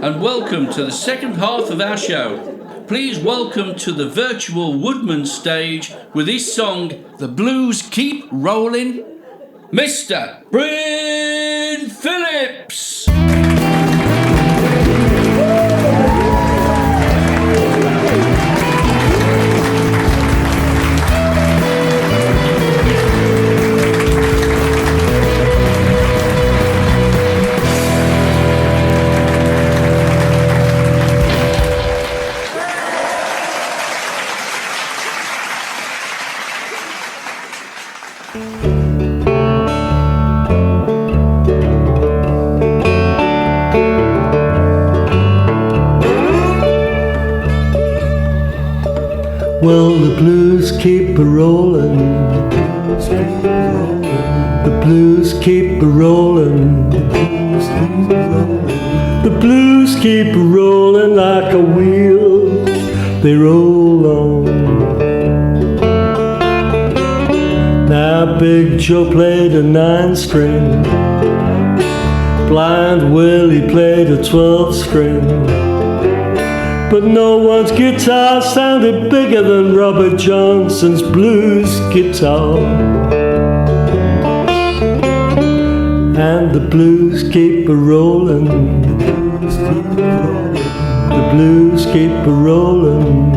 and welcome to the second half of our show. Please welcome to the virtual Woodman stage with his song, The Blues Keep Rolling, Mr. Bryn Phillips. Well, the blues keep a-rollin', the blues keep a-rollin', the blues keep a-rollin' like a wheel, they roll on. Now Big Joe played a 9-string, Blind Willie played a 12-string, but no one's guitar sounded bigger than Robert Johnson's blues guitar. And the blues keep a-rollin', the blues keep a-rollin',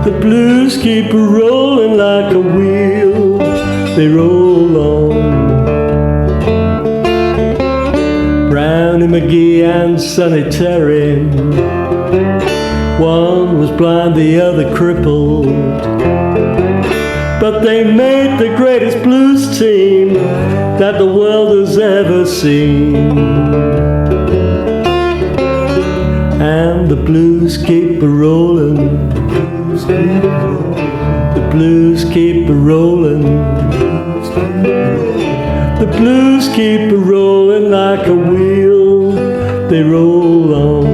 the blues keep a-rollin' like a wheel, they roll on. Brownie McGee and Sonny Terry, one was blind, the other crippled, but they made the greatest blues team that the world has ever seen. And the blues keep a-rollin', the blues keep a-rollin', the blues keep a-rollin' like a wheel, they roll on.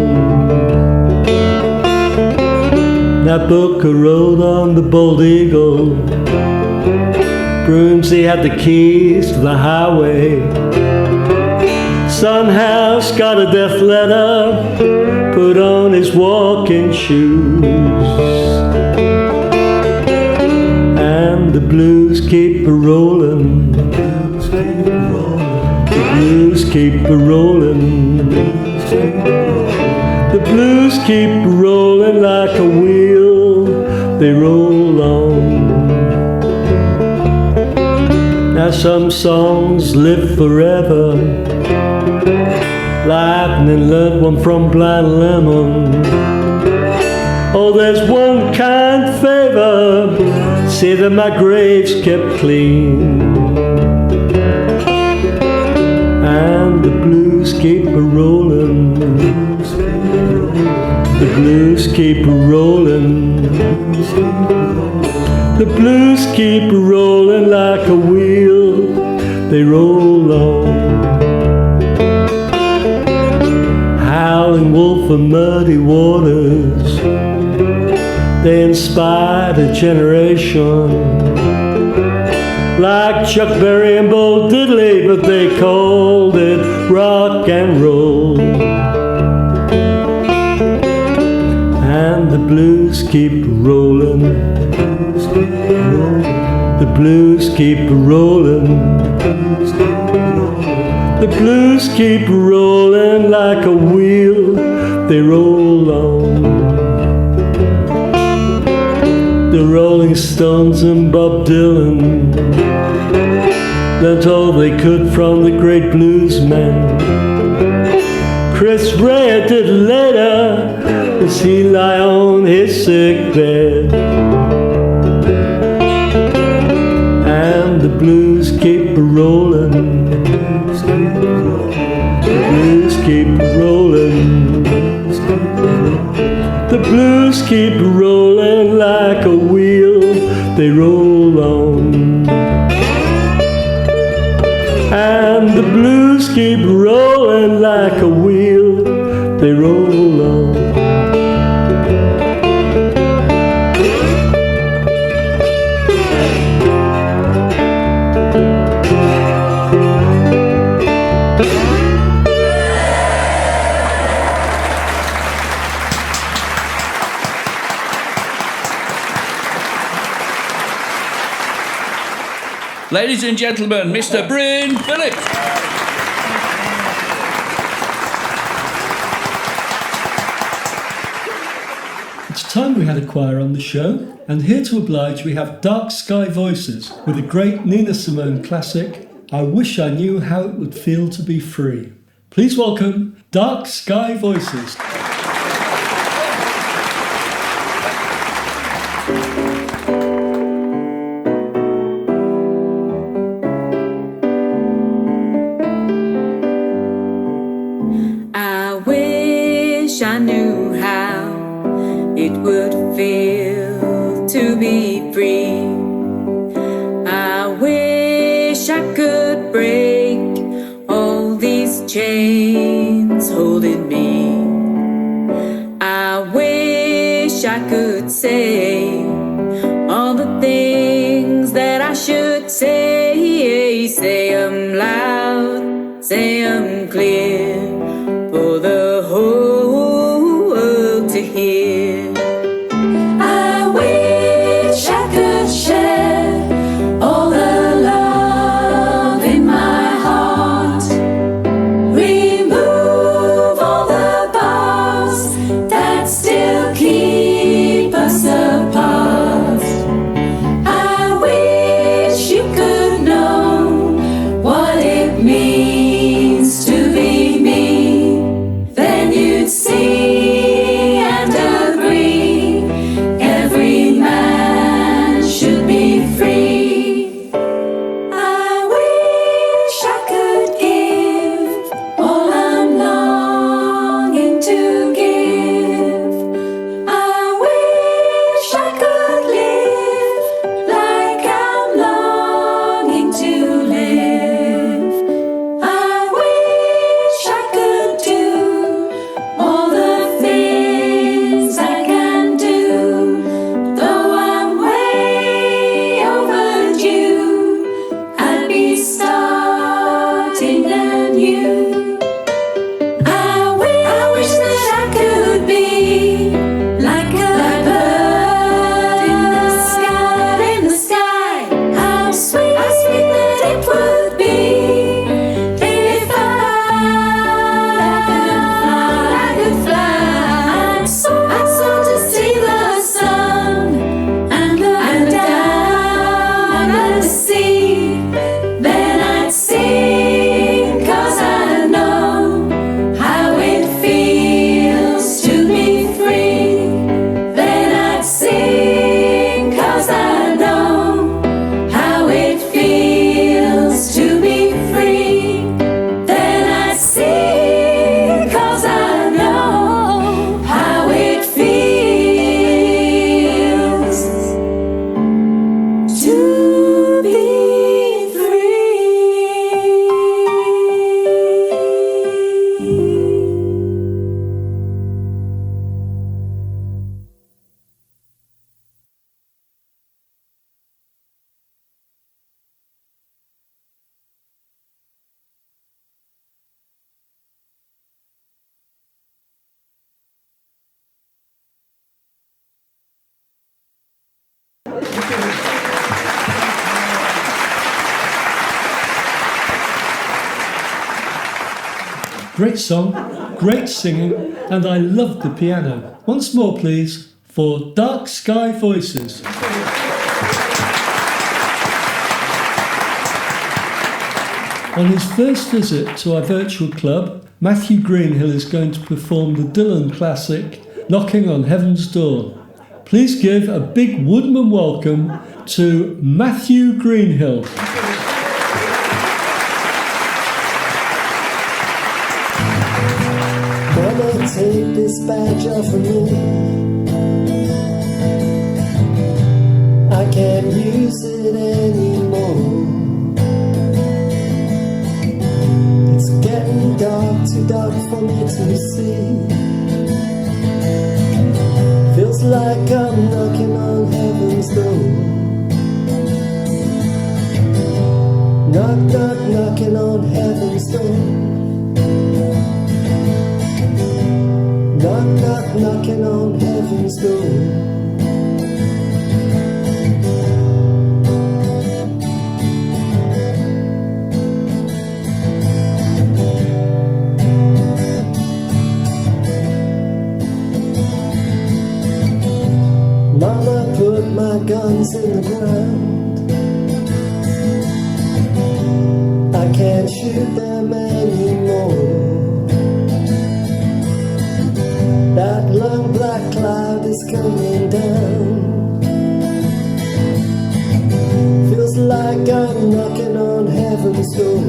That Booker rode on the Bold Eagle, Broomsy had the keys to the highway, Sunhouse got a death letter, put on his walking shoes. And the blues keep a-rollin', the blues keep a-rollin', the blues keep a-rollin' like a wheel, they roll on. Now some songs live forever, Lightning learned one from Blind Lemon. Oh, there's one kind favor, see that my grave's kept clean. And the blues keep a-rollin', the blues keep a-rollin', the blues keep a-rollin' like a wheel, they roll on. Howling Wolf and Muddy Waters, they inspired a generation, like Chuck Berry and Bo Diddley, but they called it rock and roll. And the blues keep rollin', the blues keep rollin', the blues keep rollin' like a wheel, they roll on. The Rolling Stones and Bob Dylan learned all they could from the great bluesmen. Chris Rea did later as he lay on his sick bed. And the blues keep a-rollin', the blues keep a-rollin', the blues keep a-rollin' like a wheel, they roll on. And the blues keep rollin' like a wheel, they roll on. Ladies and gentlemen, Mr. Bryn Phillips. It's time we had a choir on the show, and here to oblige we have Dark Sky Voices with a great Nina Simone classic, I Wish I Knew How It Would Feel to Be Free. Please welcome Dark Sky Voices. I wish I knew how it would feel to be free. I wish I could break all these chains holding me. I wish I could say all the things that I should say. Say 'em loud, say 'em clear, for the whole world to hear. I wish I could share all the love in my heart, remove all the bars that still keep us apart. I wish you could know what it means to be me. Then you'd see and agree every man should be free. I wish I could give all I'm longing to give. I wish I could live like I'm longing to live. I wish I could do all the things I can do. Though I'm way overdue, I'd be starting anew. I wish that I could be like a bird in the sky. How sweet that it would be if I could fly. I'd soar to see the sun and look down at the sea. Then I'd sing 'cause I know how it feels to be free. Then I'd sing 'cause I know how it feels to be free. Then I'd sing 'cause I know how it feels to be free. Great song, great singing, and I loved the piano. Once more, please, for Dark Sky Voices. On his first visit to our virtual club, Matthew Greenhill is going to perform the Dylan classic, Knocking on Heaven's Door. Please give a big Woodman welcome to Matthew Greenhill. Gonna take this badge off of me. I can't use it anymore. It's getting dark, too dark for me to see. Feels like I'm knocking on heaven's door. Knock, knock, knocking on heaven's door. Knock, knock, knocking on heaven's door. guns in the ground. I can't shoot them anymore. That long black cloud is coming down. Feels like I'm knocking on heaven's door.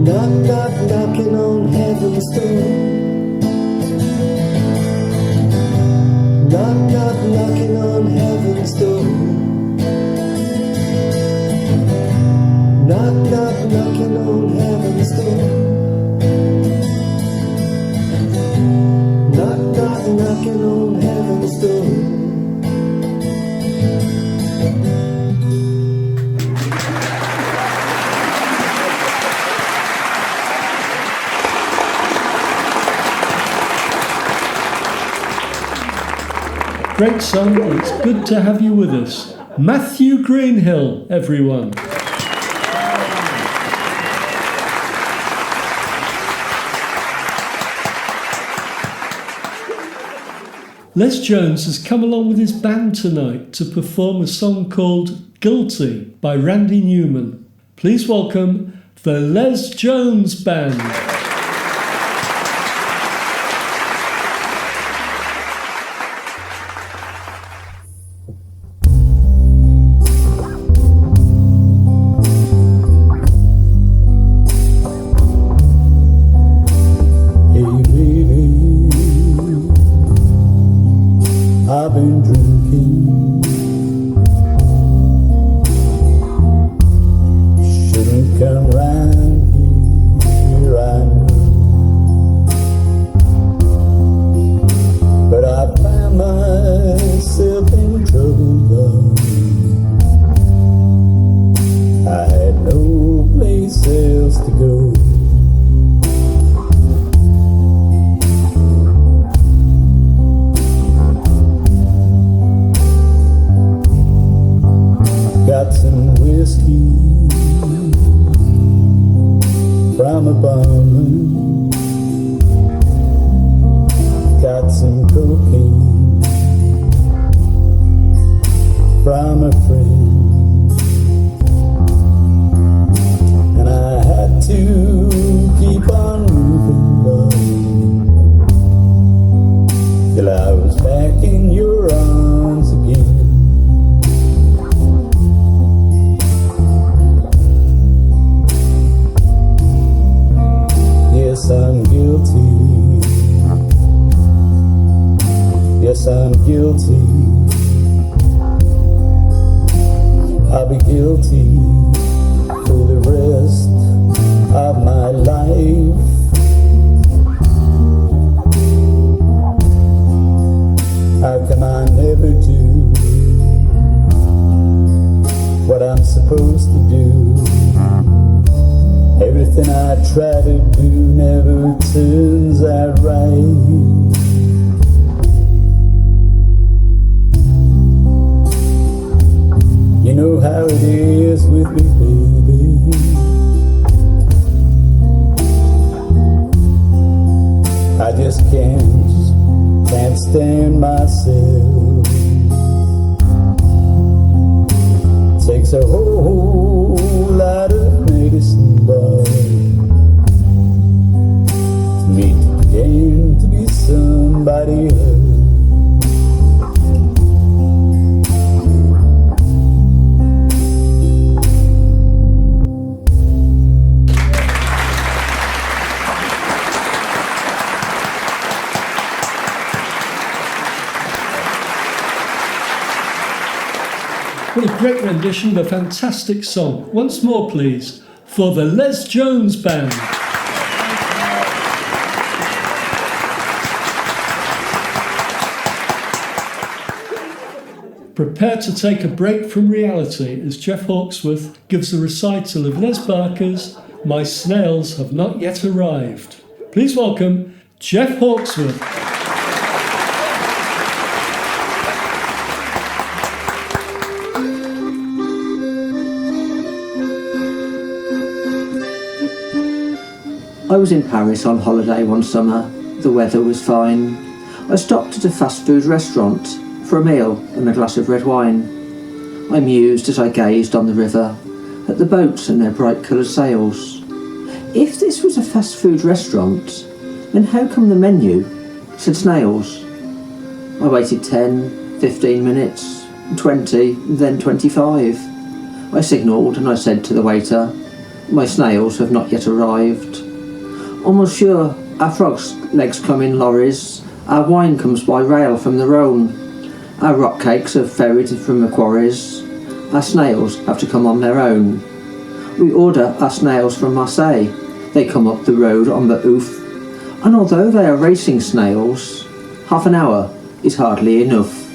Knock, knock, knocking on heaven's door. Knock, knock, knocking on heaven's door. Knock, knock, knocking on heaven's door. Knock, knock, knocking on heaven's door. Great song, and it's good to have you with us. Matthew Greenhill, everyone. Les Jones has come along with his band tonight to perform a song called Guilty by Randy Newman. Please welcome the Les Jones Band. I've been drinking. Shouldn't come round here, I know. But I found myself in trouble. I had no place else to go. Got some whiskey from a bum. Got some cocaine from a friend. And I had to keep on moving, love, till I was back in your arms again. Yes, I'm guilty. Yes, I'm guilty. I'll be guilty for the rest of my life. How can I never do what I'm supposed to do? Everything I try to do never turns out right. You know how it is with me, baby. I just can't stand myself. Takes a whole lot of medicine, boy, for me to begin to be somebody else. What a great rendition of a fantastic song. Once more, please, for the Les Jones Band. Prepare to take a break from reality as Geoff Hawkesworth gives a recital of Les Barker's My Snails Have Not Yet Arrived. Please welcome Geoff Hawkesworth. I was in Paris on holiday one summer. The weather was fine. I stopped at a fast food restaurant for a meal and a glass of red wine. I mused as I gazed on the river, at the boats and their bright coloured sails. If this was a fast food restaurant, then how come the menu said Snails? I waited 10, 15 minutes, 20, then 25. I signalled and I said to the waiter, "My snails have not yet arrived." "Oh, monsieur, our frogs' legs come in lorries, our wine comes by rail from the Rhone, our rock cakes are ferried from the quarries, our snails have to come on their own. We order our snails from Marseille, they come up the road on the Oof, and although they are racing snails, half an hour is hardly enough."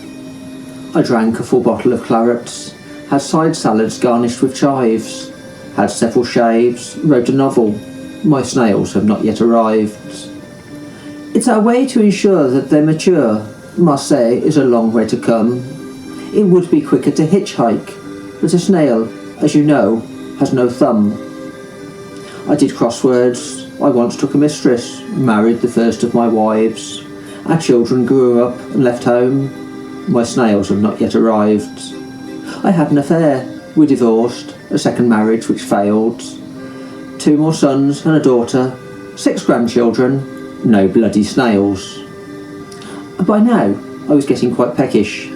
I drank a full bottle of claret, had side salads garnished with chives, had several shaves, wrote a novel. My snails have not yet arrived. It's our way to ensure that they mature. Marseille is a long way to come. It would be quicker to hitchhike, but a snail, as you know, has no thumb. I did crosswords. I once took a mistress, married the first of my wives. Our children grew up and left home. My snails have not yet arrived. I had an affair. We divorced, a second marriage which failed. 2 more sons and a daughter, 6 grandchildren, no bloody snails. By now, I was getting quite peckish,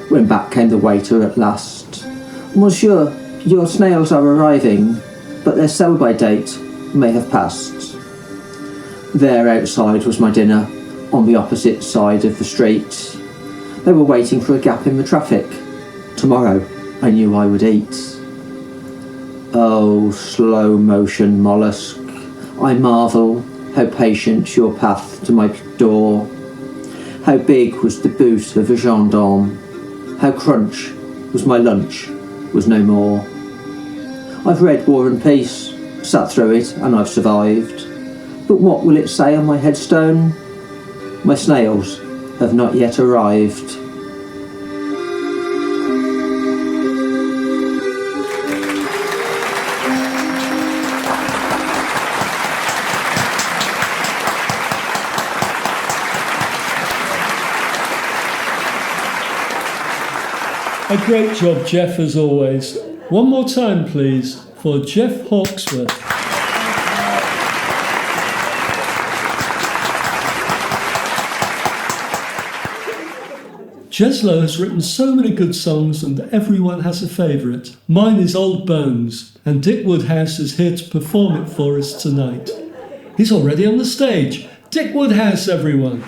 when back came the waiter at last. "Monsieur, your snails are arriving, but their sell-by date may have passed." There outside was my dinner, on the opposite side of the street. They were waiting for a gap in the traffic. Tomorrow, I knew I would eat. Oh, slow-motion mollusk, I marvel how patient your path to my door. How big was the boot of a gendarme, how crunch was my lunch, was no more. I've read War and Peace, sat through it, and I've survived. But what will it say on my headstone? My snails have not yet arrived. A great job, Geoff, as always. One more time, please, for Geoff Hawkesworth. Jeslo has written so many good songs and everyone has a favourite. Mine is Old Bones, and Dick Woodhouse is here to perform it for us tonight. He's already on the stage. Dick Woodhouse, everyone.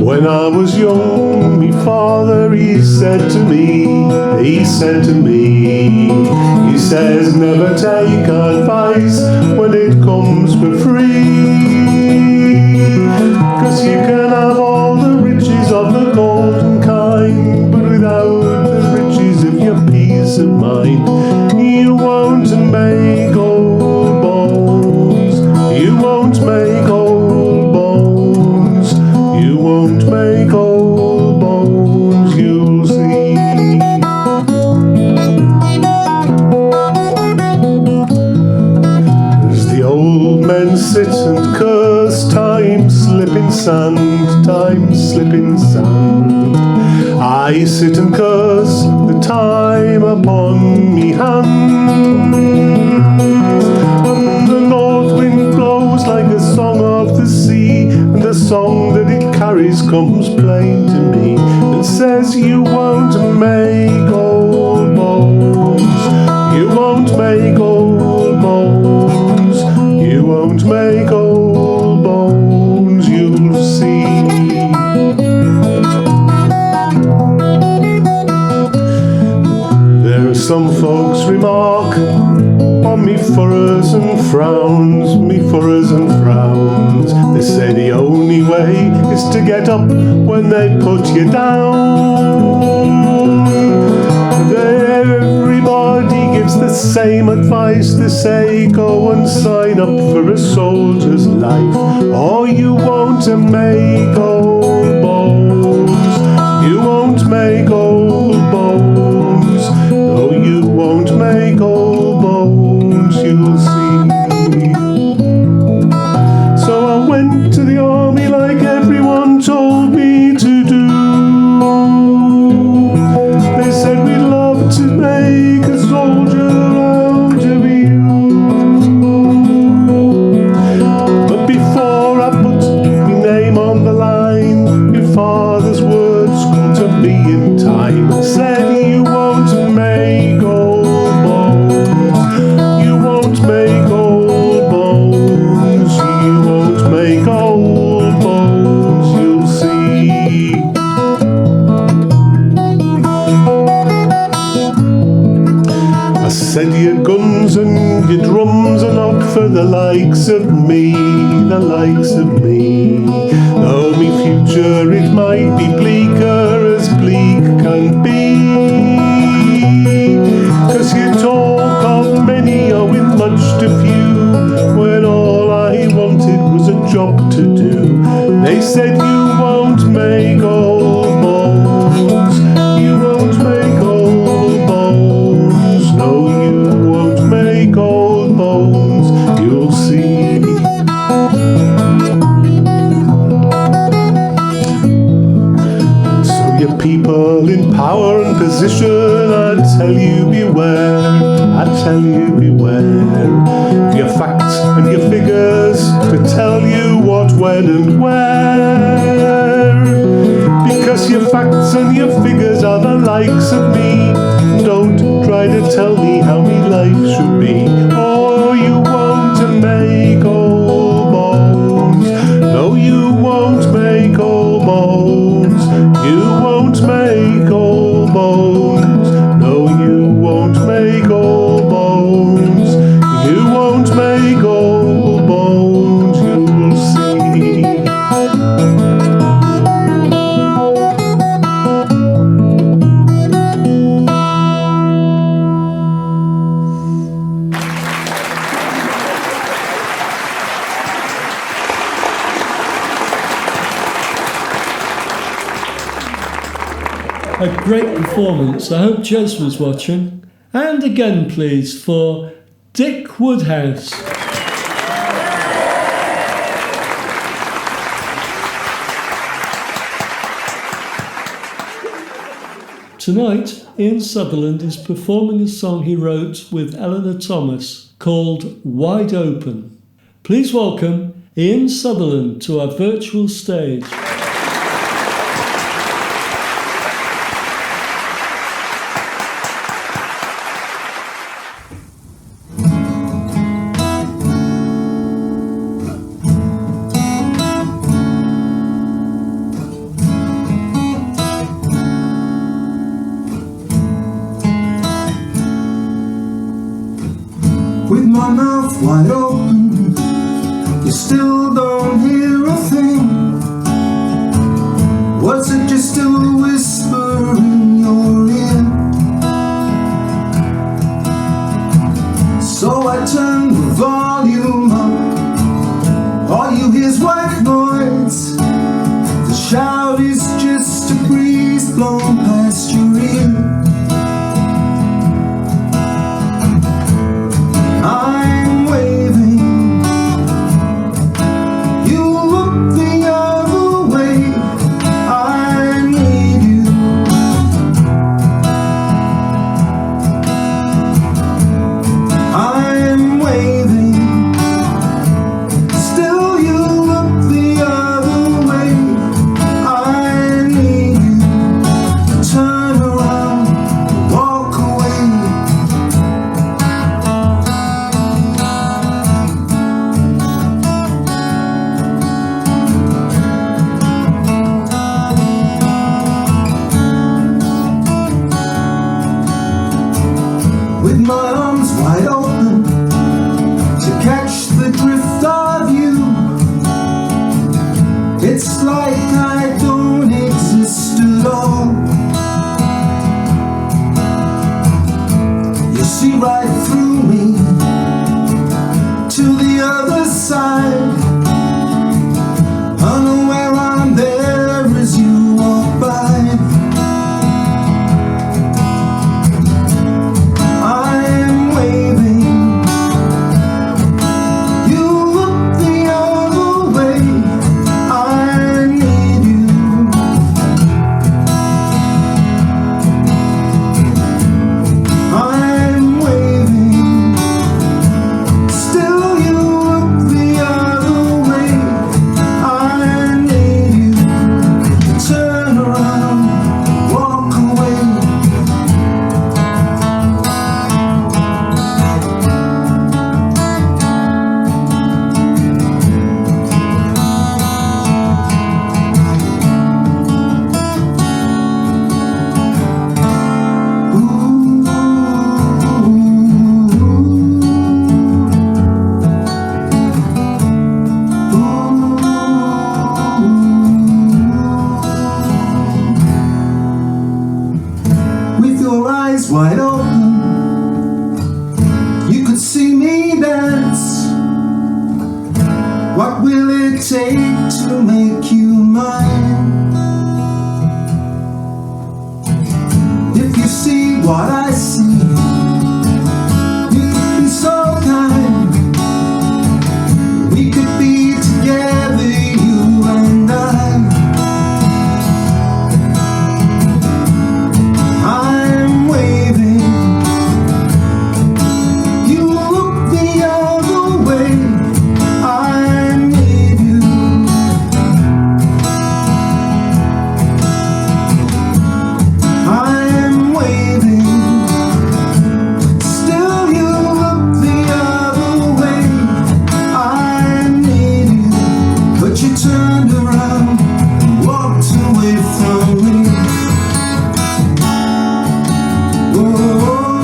When I was young, me father, he said to me, he says, never take advice when it comes for free. 'Cause you can have all the riches of the golden kind, but without the riches of your peace of mind, you won't make old bones. You won't make old bones. You won't make old bones, you'll see. As the old men sit and curse, time slipping sand, time slipping sand, I sit and curse the time upon me hand. And the north wind blows like a song of the sea, and the song that it carries comes plain to me, and says you won't make old bones. You won't make old bones. You won't make old bones, you'll see. There are some folks remark on me furrows and frowns, me furrows and frowns. They say the only way is to get up when they put you down. Everybody gives the same advice. They say go and sign up for a soldier's life, or you won't make old bones. You won't make old bones. me in time. Said you won't make old bones. You won't make old bones. You won't make old bones. You'll see. I said your guns and your drums are not for the likes of me, the likes of me. Though me future it might be bleaker as bleak can be. 'Cause you talk of many owing much to few, when all I wanted was a job to do. They said you won't make old bones. You won't make old bones. No, you won't make old bones. You'll see. So you people in power and position, I tell you beware. I tell you beware. Your facts and your figures to tell you what, when and where. Because your facts and your figures are the likes of me. Don't try to tell me how me life should be. Or you won't make old bones. No, you won't make old bones. You won't make old bones. No, you won't make old bones. You won't make old bones. You'll see. A great performance. I hope Jez was watching. And again, please, for Dick Woodhouse. Tonight, Ian Sutherland is performing a song he wrote with Eleanor Thomas called Wide Open. Please welcome Ian Sutherland to our virtual stage. With my mouth wide open, you still don't hear a thing. Was it just a whisper in your ear? So I turned the volume up. All you hear's white noise. The shout is just a breeze blown past your ear. I'm waving. You look the other way. I need you. I'm waving. Still you look the other way. I need you. Turn around, walk away. With my arms wide open to catch the drift of you. It's like I don't exist at all. You see right through me to the other side. Unaware I'm there as you walk by. I'm waving. You look the other way. I need you. I'm waving. eyes wide open, you could see me dance. What will it take to make you mine? If you see what I see, you could be so kind. We could be together, you and I. I'm waving, you look the other way. I need you. I'm waving, still you look the other way. I need you, but you turned around and walked away from me. Whoa, whoa, whoa, whoa.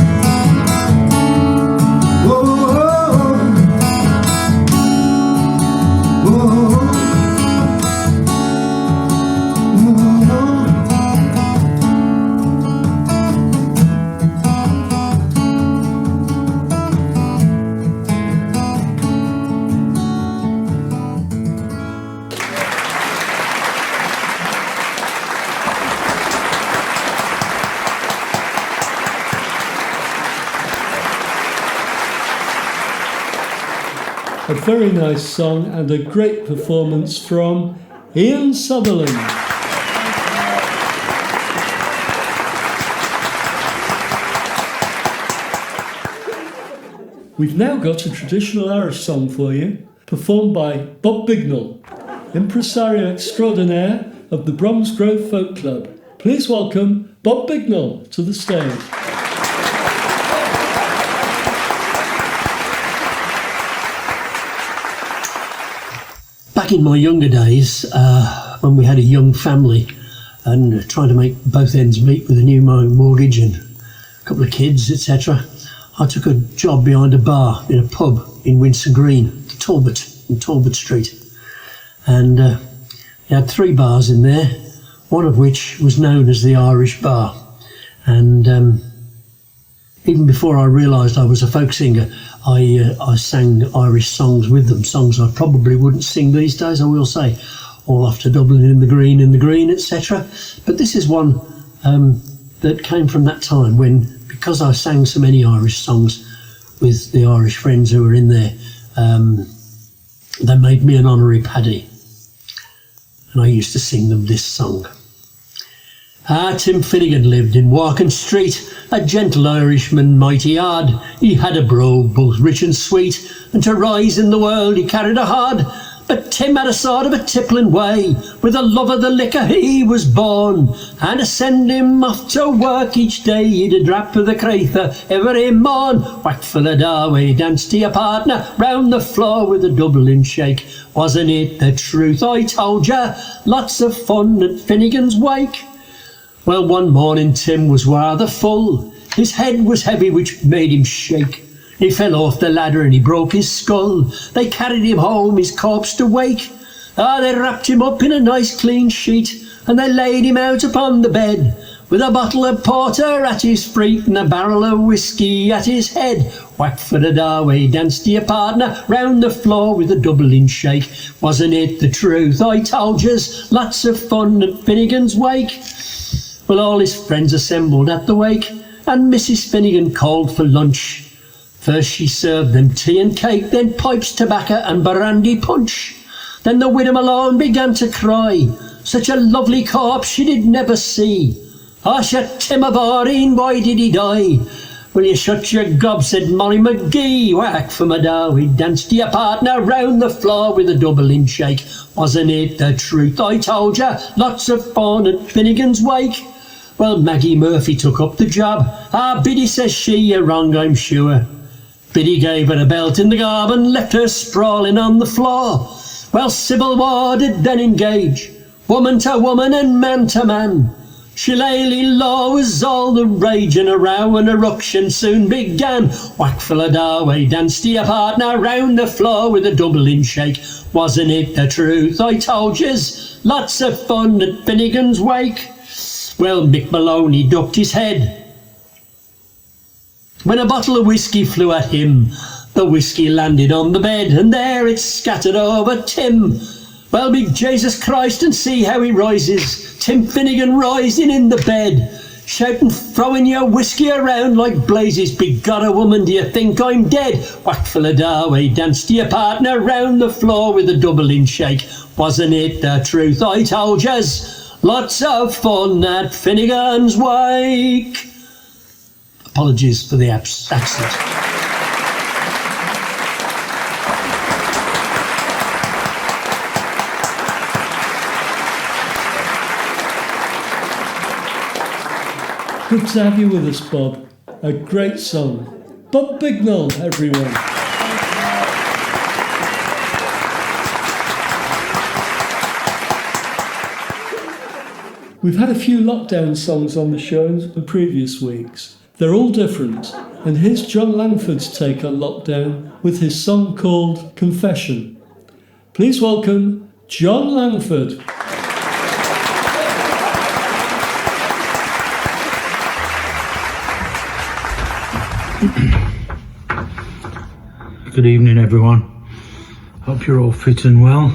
A very nice song and a great performance from Ian Sutherland. We've now got a traditional Irish song for you, performed by Bob Bignall, impresario extraordinaire of the Bromsgrove Folk Club. Please welcome Bob Bignall to the stage. Back in my younger days, when we had a young family and trying to make both ends meet with a new mortgage and a couple of kids, etc., I took a job behind a bar in a pub in Windsor Green, Talbot Street. And you had 3 bars in there, one of which was known as the Irish Bar. And even before I realised I was a folk singer, I sang Irish songs with them, songs I probably wouldn't sing these days, I will say, all after Dublin in the Green, etc. But this is one that came from that time when, because I sang so many Irish songs with the Irish friends who were in there, they made me an honorary paddy. And I used to sing them this song. Tim Finnigan lived in Walkin Street, a gentle Irishman, mighty odd. He had a brogue both rich and sweet, and to rise in the world he carried a hod. But Tim had a sort of a tippling way, with a love of the liquor he was born, and to send him off to work each day, he'd a drap of the craither every morn. Whack full of Darway, dance to your partner, round the floor with a Dublin shake. Wasn't it the truth I told ya? Lots of fun at Finnigan's wake. Well, one morning Tim was rather full. His head was heavy, which made him shake. He fell off the ladder and he broke his skull. They carried him home, his corpse to wake. They wrapped him up in a nice clean sheet, and they laid him out upon the bed, with a bottle of porter at his feet and a barrel of whiskey at his head. Whack for the Darway, dance to your partner, round the floor with a Dublin shake. Wasn't it the truth I told yous? Lots of fun at Finnigan's wake. Well, all his friends assembled at the wake, and Mrs. Finnigan called for lunch. First she served them tea and cake, then pipes, tobacco and brandy punch. Then the widow alone began to cry, such a lovely corpse she did never see. Shut Tim Aborine, why did he die? Will you shut your gob, said Molly McGee. Whack for my Darway, dance to your partner, round the floor with a Dublin shake. Wasn't it the truth I told ya? Lots of fun at Finnigan's wake. Well, Maggie Murphy took up the job. Biddy, says she, you're wrong, I'm sure. Biddy gave her a belt in the gob and left her sprawling on the floor. Well, Sybil Ward did then engage, woman to woman and man to man. Shillelagh law was all the rage, and a row and a ruction soon began. Whack full of Darway, dance to your partner, round the floor with a Dublin shake. Wasn't it the truth I told yous? Lots of fun at Finnigan's wake. Well, Mick Maloney ducked his head, when a bottle of whiskey flew at him. The whiskey landed on the bed, and there it scattered over Tim. Well, big Jesus Christ, and see how he rises. Tim Finnigan rising in the bed, shouting, throwing your whiskey around like blazes. Big God, a woman, do you think I'm dead? Whack full of Darway, dance to your partner round the floor with a doubling shake. Wasn't it the truth I told yous? Lots of fun at Finnigan's wake. Apologies for the accent. Good to have you with us, Bob. A great song. Bob Bignall, everyone. We've had a few lockdown songs on the show in previous weeks. They're all different, and here's John Langford's take on lockdown with his song called Confession. Please welcome John Langford. Good evening, everyone. Hope you're all fit and well.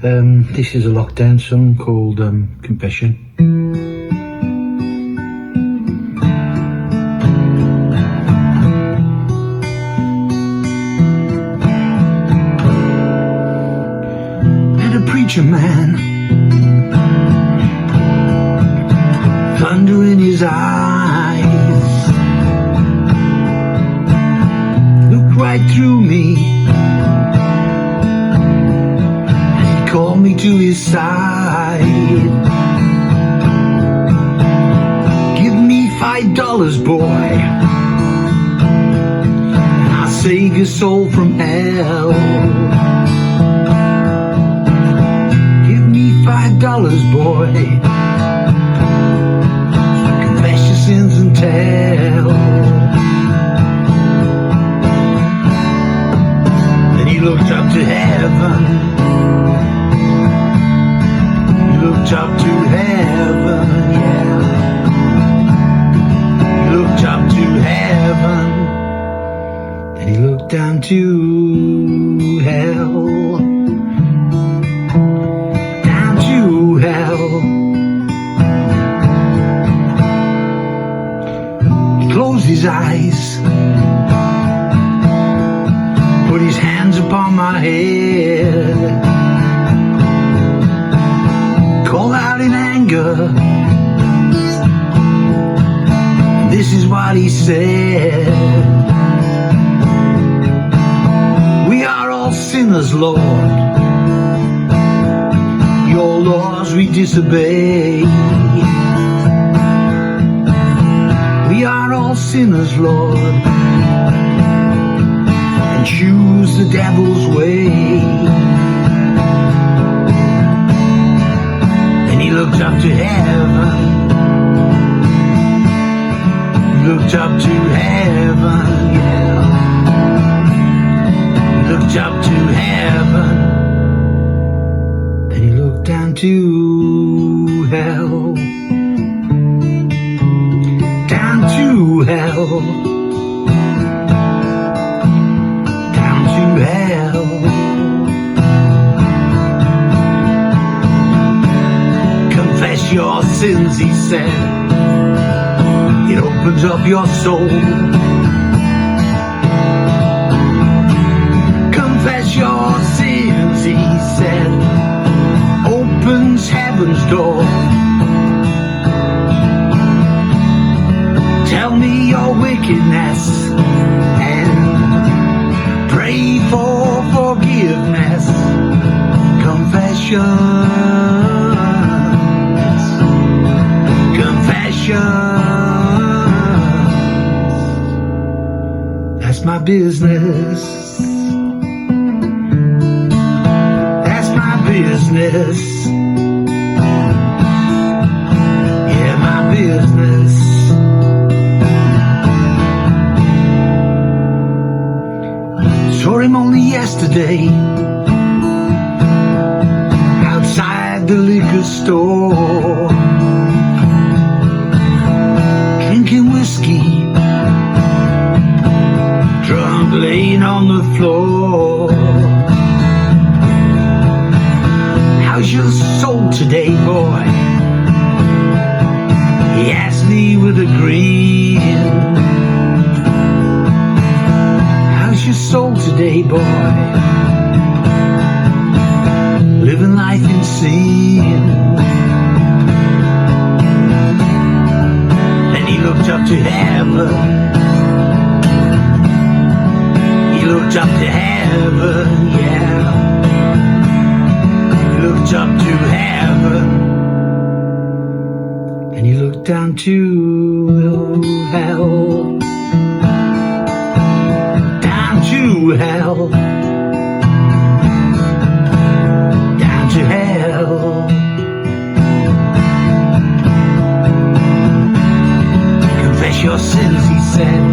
This is a lockdown song called Confession. Met a preacher man, thunder in his eyes, looked right through me, and he called me to his side. Give me $5, boy, and I'll save your soul from hell. Give me $5, boy, so confess your sins and tell. Then he looked up to heaven. He looked up to heaven, yeah. He looked up to heaven. Then he looked down to hell. Down to hell. He closed his eyes, put his hands upon my head, called out in anger. This is what he said: we are all sinners, Lord. Your laws we disobey. We are all sinners, Lord, and choose the devil's way. And he looked up to heaven. He looked up to heaven, yeah. He looked up to heaven. Then he looked down to hell. Down to hell. Down to hell. Confess your sins, he said. It opens up your soul. Confess your sins, he said. Opens heaven's door. Tell me your wickedness and pray for forgiveness. Confessions, confessions. That's my business. That's my business. Yeah, my business. Saw him only yesterday outside the liquor store, drinking whiskey up to heaven. He looked up to heaven, yeah. He looked up to heaven. And he looked down to hell. Down to hell. Down to hell. Confess your sins, he said.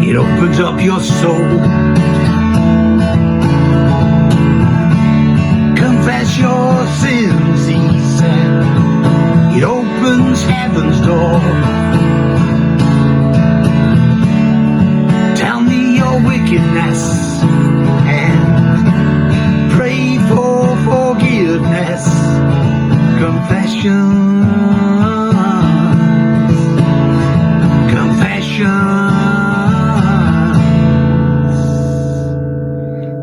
It opens up your soul. Confess your sins, he said. It opens heaven's door. Tell me your wickedness and pray for forgiveness. Confession.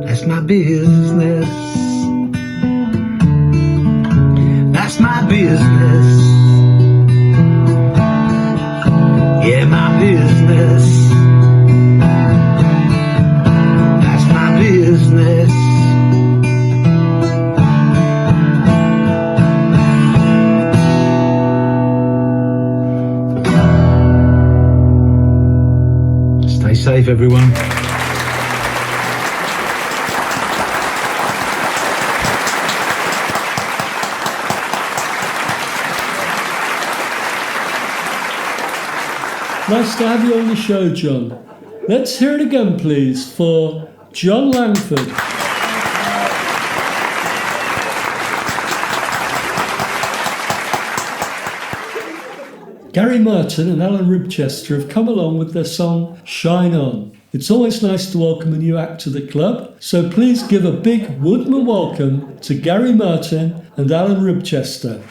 That's my business. That's my business. Yeah, my business. That's my business. Stay safe, everyone. Nice to have you on the show, John. Let's hear it again, please, for John Langford. Gary Merton and Alan Ribchester have come along with their song Shine On. It's always nice to welcome a new act to the club, so please give a big Woodman welcome to Gary Merton and Alan Ribchester.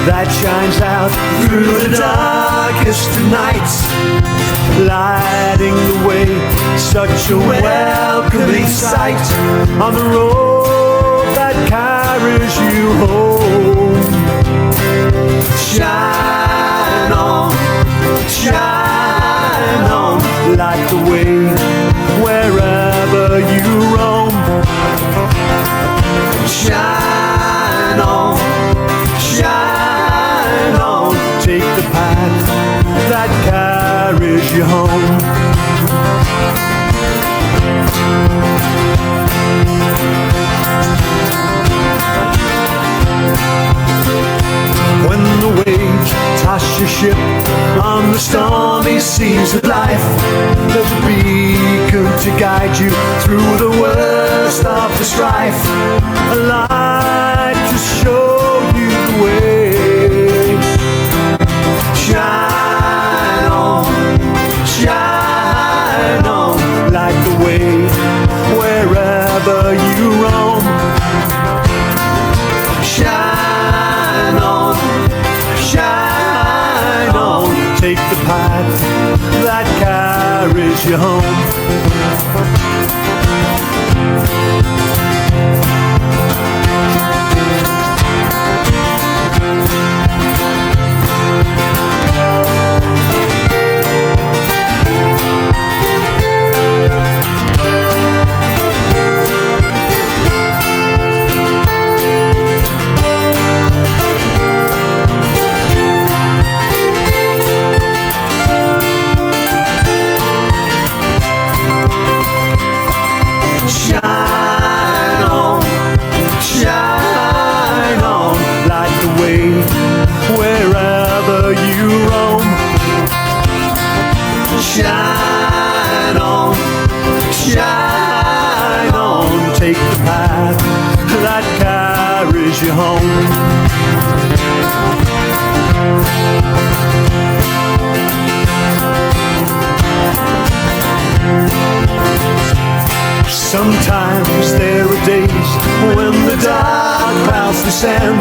That shines out through the darkest of nights, lighting the way, such a welcoming sight on the road that carries you home. Shine on, light the way wherever you roam. Shine on, take the path that carries you home. When the waves toss your ship on the stormy seas of life, there's a beacon to guide you through the worst of the strife, a light to show you the way. Shine on, light the way wherever you roam. Shine on, take the path that carries you home. Shine on, take the path that carries you home. Sometimes there are days when the dark descend.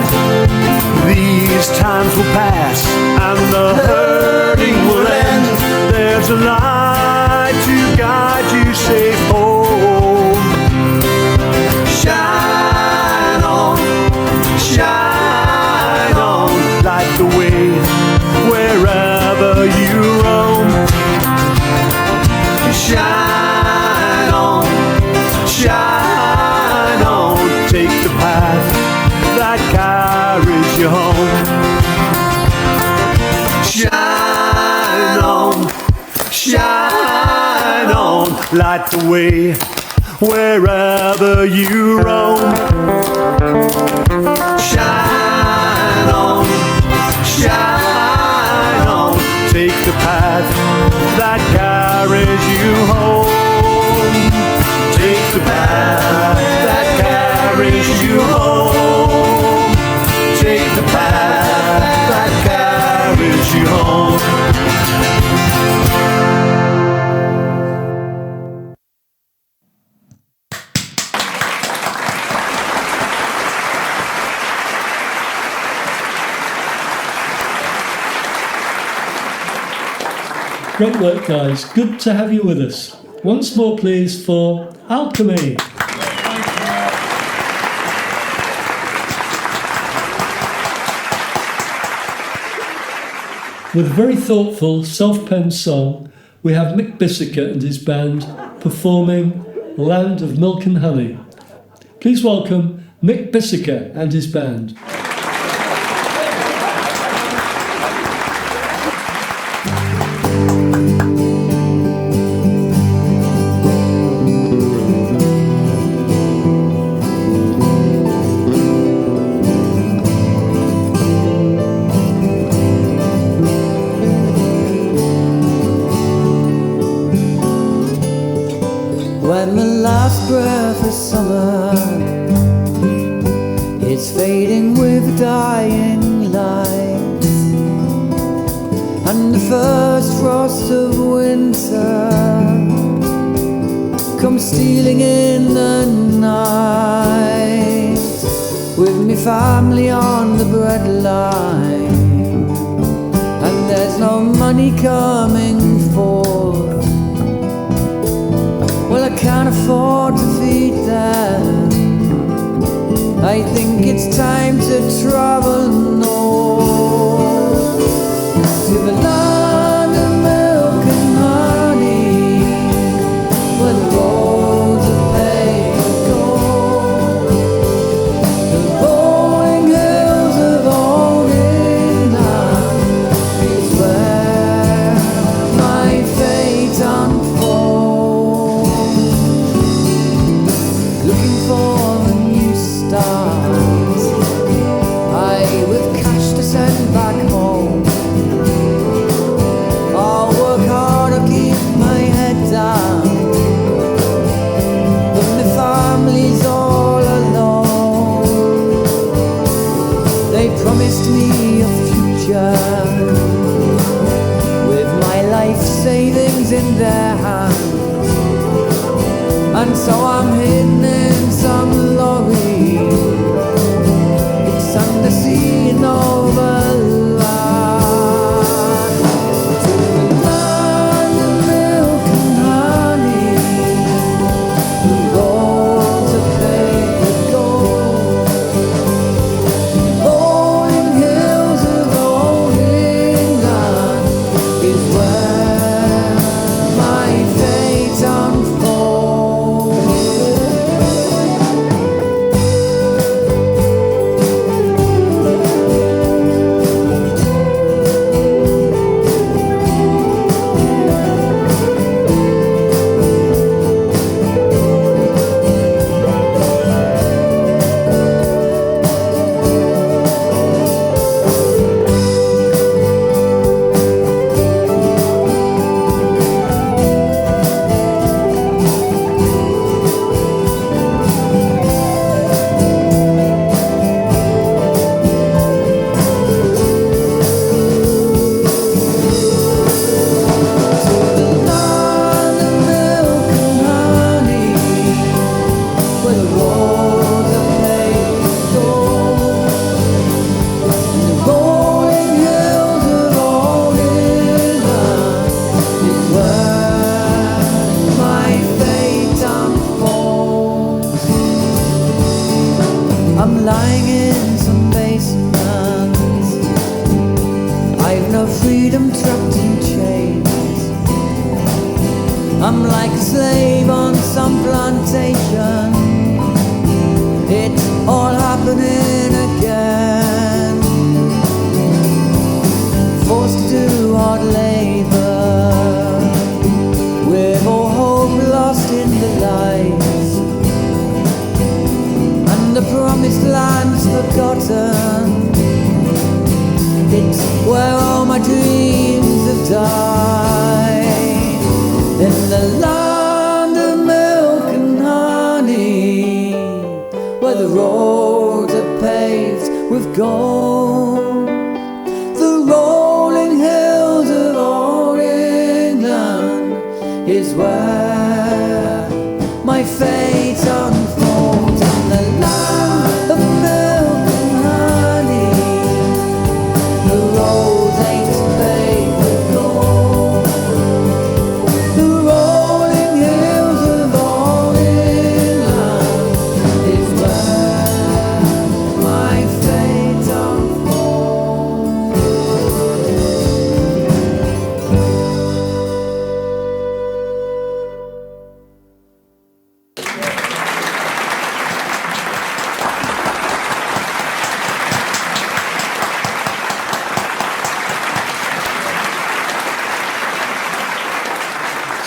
These times will pass and the hurting will end. There's a light to guide you safe home. Shine on, light the way wherever you roam. Shine on, take the path that carries you home. Shine on, light the way wherever you roam. Shine on, take the path that carries you home. Take the path that carries you home. Take the path that carries you home. Great work, guys. Good to have you with us. Once more, please, for Alchemy. With a very thoughtful, self-penned song, we have Mick Bissiker and his band performing Land of Milk and Honey. Please welcome Mick Bissiker and his band. When the last breath of summer is fading with dying light, and the first frost of winter comes stealing in the night, with me family on the breadline, and there's no money coming forth. Well, I can't afford to feed them. I think it's time to travel north to the land of milk and honey, where the roads are paved gold. The rolling hills of old England is where my fate unfolds. Looking for a new start, with cash to send back home. I'll work hard, I'll keep my head down, but my family's all alone. They promised me a future with my life savings in their hands, and so I'm hidden in some lorry. It's under sea and over land, to the land of milk and honey. The roads are paved with gold. The rolling hills of old England is where my fate unfolds. lying in some basement. I've no freedom, trapped in chains. I'm like a slave on some plantation. It's all happening again. Forced to do hard labor, with all hope lost in the lights, and the promised land's forgotten. It's where all my dreams have died. In the land of milk and honey, where the roads are paved with gold, the rolling hills of old England is where my fate unfolds. In the land of milk and honey, the roads ain't paved with gold, the rolling hills of old England is where my fate unfolds.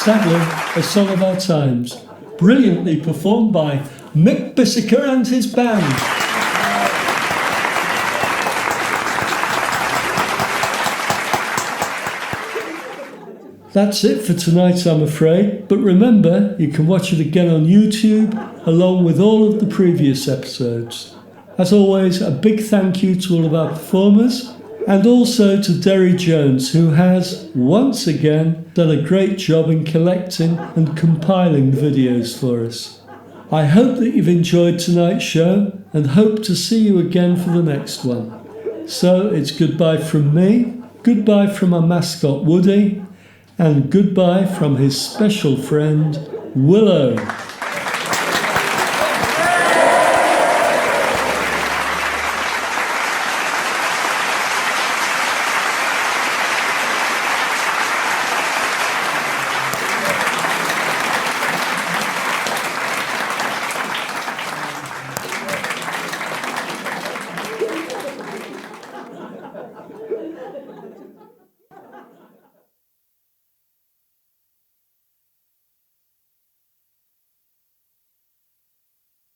Sadly, a song of our times, brilliantly performed by Mick Bissiker and his band. That's it for tonight, I'm afraid, but remember, you can watch it again on YouTube, along with all of the previous episodes. As always, a big thank you to all of our performers, and also to Derry Jones, who has, once again, done a great job in collecting and compiling the videos for us. I hope that you've enjoyed tonight's show, and hope to see you again for the next one. So it's goodbye from me, goodbye from our mascot Woody, and goodbye from his special friend Willow.